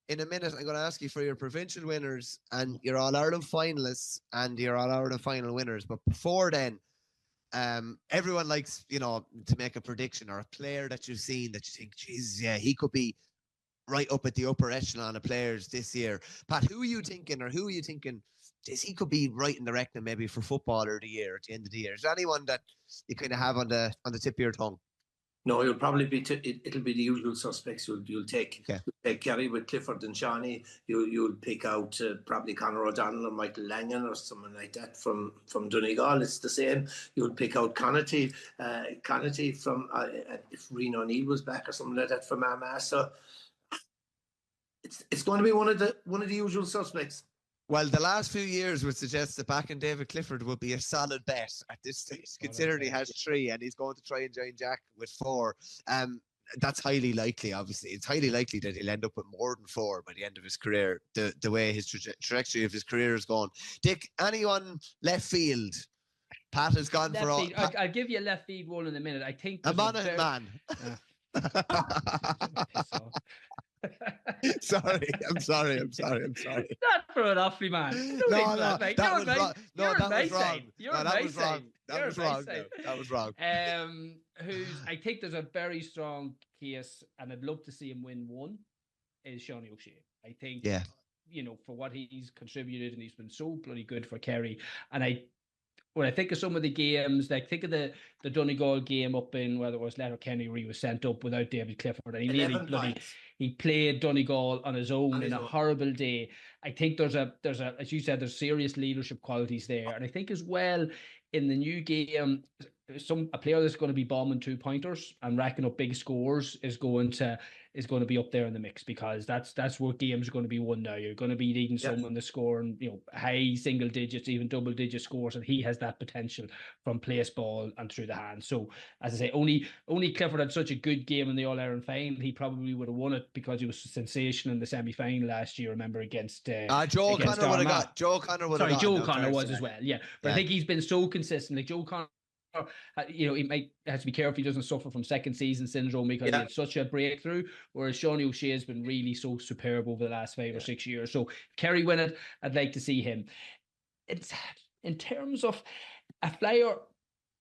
in a minute, I'm going to ask you for your provincial winners and your All-Ireland finalists and your All-Ireland final winners. But before then, everyone likes, to make a prediction or a player that you've seen that you think, Jesus, yeah, he could be right up at the upper echelon of players this year. Pat, who are you thinking he could be right in the reckoning maybe for footballer of the year at the end of the year? Is there anyone that you kind of have on the tip of your tongue? No, you'll probably be. It'll be the usual suspects. You'll take Kerry with Clifford and Shawnee. You'll pick out probably Conor O'Donnell or Michael Langan or someone like that from Donegal. It's the same. You'll pick out Connaughty from if Reno O'Neill was back or something like that from Armagh. So it's going to be one of the usual suspects. Well, the last few years would suggest that backing David Clifford would be a solid bet at this stage, considering he has 3 and he's going to try and join Jack with 4. That's highly likely, obviously. It's highly likely that he'll end up with more than 4 by the end of his career, the way his trajectory of his career is going. Dick, anyone left field? Pat has gone left for all. I'll give you a left field one in a minute. I think a man. Sorry. I'm sorry. Not for an awfully man. That was wrong. That was wrong. I think there's a very strong case, and I'd love to see him win one, is Seanie O'Shea. I think, for what he's contributed, and he's been so bloody good for Kerry. And when I think of some of the games, like think of the Donegal game up in, whether it was Letterkenny, where he was sent up without David Clifford, and he played Donegal on his own in a horrible day. I think there's as you said, there's serious leadership qualities there, and I think as well in the new game, a player that's going to be bombing 2-pointers and racking up big scores is going to be up there in the mix, because that's what games are going to be won now. You're going to be needing someone to score and high single digits, even double digit scores, and he has that potential from place ball and through the hands. So as I say, only Clifford had such a good game in the All-Ireland final. He probably would have won it because he was a sensation in the semi-final last year. Remember against Joe Connor would have got. Joe Connor would have got. Sorry, Joe Connor was as well. Yeah, but I think he's been so consistent. Like Joe Connor, he has to be careful he doesn't suffer from second season syndrome, because he had such a breakthrough, whereas Seanie O'Shea has been really so superb over the last 5 or 6 years. So if Kerry win it, I'd like to see him. It's in terms of a flyer,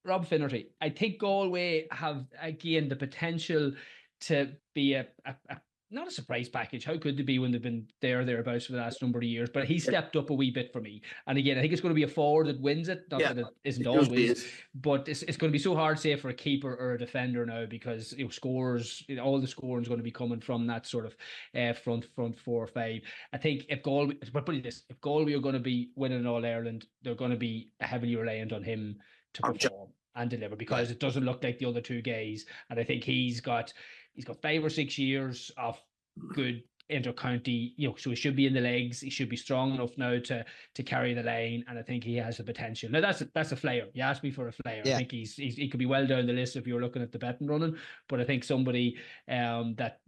Rob Finnerty. I think Galway have again the potential to be a not a surprise package. How could they be when they've been thereabouts for the last number of years? But he stepped up a wee bit for me. And again, I think it's going to be a forward that wins it. Not that it isn't always, but it's going to be so hard, say, for a keeper or a defender now, because scores, all the scoring is going to be coming from that sort of front 4 or 5. I think if Galway are going to be winning All Ireland, they're going to be heavily reliant on him to perform and deliver, because it doesn't look like the other 2 guys. And I think he's got 5 or 6 years of good inter-county, so he should be in the legs. He should be strong enough now to carry the line, and I think he has the potential. Now that's a flyer. You asked me for a flyer. I think he could be well down the list if you're looking at the betting running, but I think somebody that,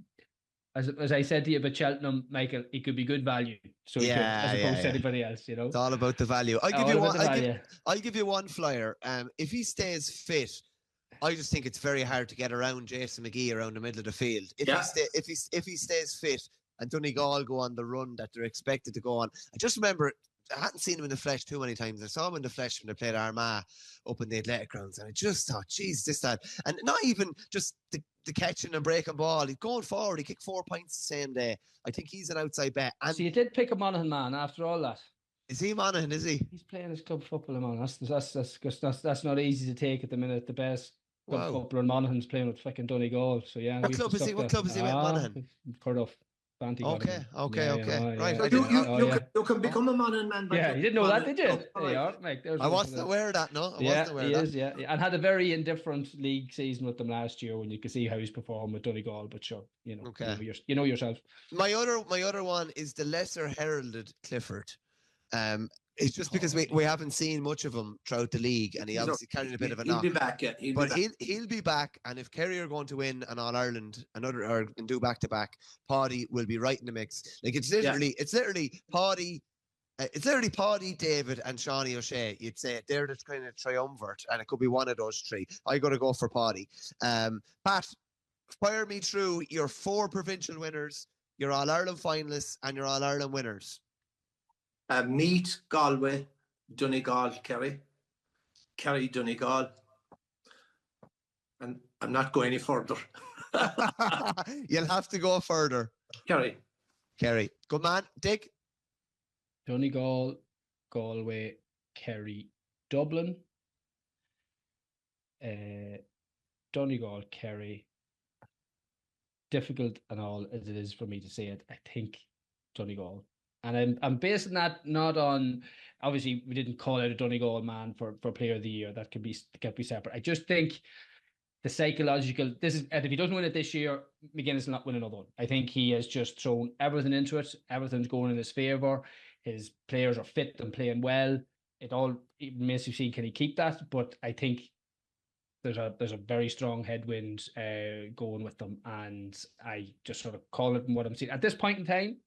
as I said to you about Cheltenham, Michael, he could be good value. So as opposed to anybody else, It's all about the value. I'll give you one flyer. If he stays fit, I just think it's very hard to get around Jason McGee around the middle of the field. If he stays fit and Donegal go on the run that they're expected to go on. I just remember, I hadn't seen him in the flesh too many times. I saw him in the flesh when they played Armagh up in the Athletic Grounds, and I just thought, geez, that. And not even just the catching and breaking ball. He's going forward. He kicked 4 points the same day. I think he's an outside bet. And so you did pick a Monaghan man after all that. Is he Monaghan, is he? He's playing his club football, man. That's not easy to take at the minute. The best couple of Monaghan's playing with fucking Donegal. So yeah. What club is he with Monaghan? Cardiff. Okay. Right. You can become a Monaghan man. Yeah, you didn't know that, did you? There you are, Mike. I wasn't aware of that, no. He is, and had a very indifferent league season with them last year, when you could see how he's performed with Donegal. But sure, you know yourself. My other one is the lesser heralded Clifford. It's just because we haven't seen much of him throughout the league, and he obviously carried a bit of a knock. He'll be back, he'll be back, and if Kerry are going to win an All Ireland, and do back to back, Paddy will be right in the mix. Like it's literally Paddy, David, and Seanie O'Shea. You'd say they're the kind of triumvirate, and it could be one of those 3. I got to go for Paddy. Pat, fire me through your 4 provincial winners, your All-Ireland finalists and your All-Ireland winners. Meath, Galway, Donegal, Kerry, Donegal. And I'm not going any further. You'll have to go further. Kerry. Good man. Dick? Donegal, Galway, Kerry, Dublin. Donegal, Kerry. Difficult and all as it is for me to say it, I think Donegal. And I'm basing that not on, obviously we didn't call out a Donegal man for player of the year. That could be separate. I just think the psychological, and if he doesn't win it this year, McGuinness will not win another one. I think he has just thrown everything into it. Everything's going in his favour. His players are fit and playing well. It makes you see, can he keep that? But I think there's a very strong headwind going with them, and I just sort of call it from what I'm seeing at this point in time.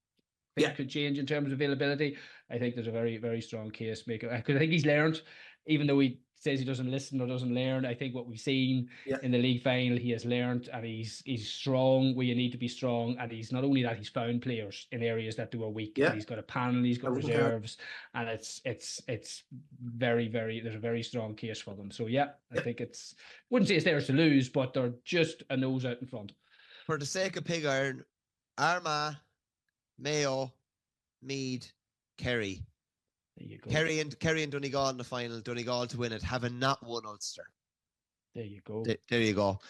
It could change in terms of availability. I think there's a very, very strong case maker, because I think he's learned, even though he says he doesn't listen or doesn't learn. I think what we've seen in the league final, he has learned, and he's strong where you need to be strong. And he's not only that, he's found players in areas that do are weak. And he's got a panel, he's got reserves, and it's very, very, there's a very strong case for them. So I think wouldn't say it's theirs to lose, but they're just a nose out in front. For the sake of Pig Iron, Armagh, Mayo, Meath, Kerry. There you go. Kerry and Donegal in the final. Donegal to win it, having not won Ulster. There you go. There you go.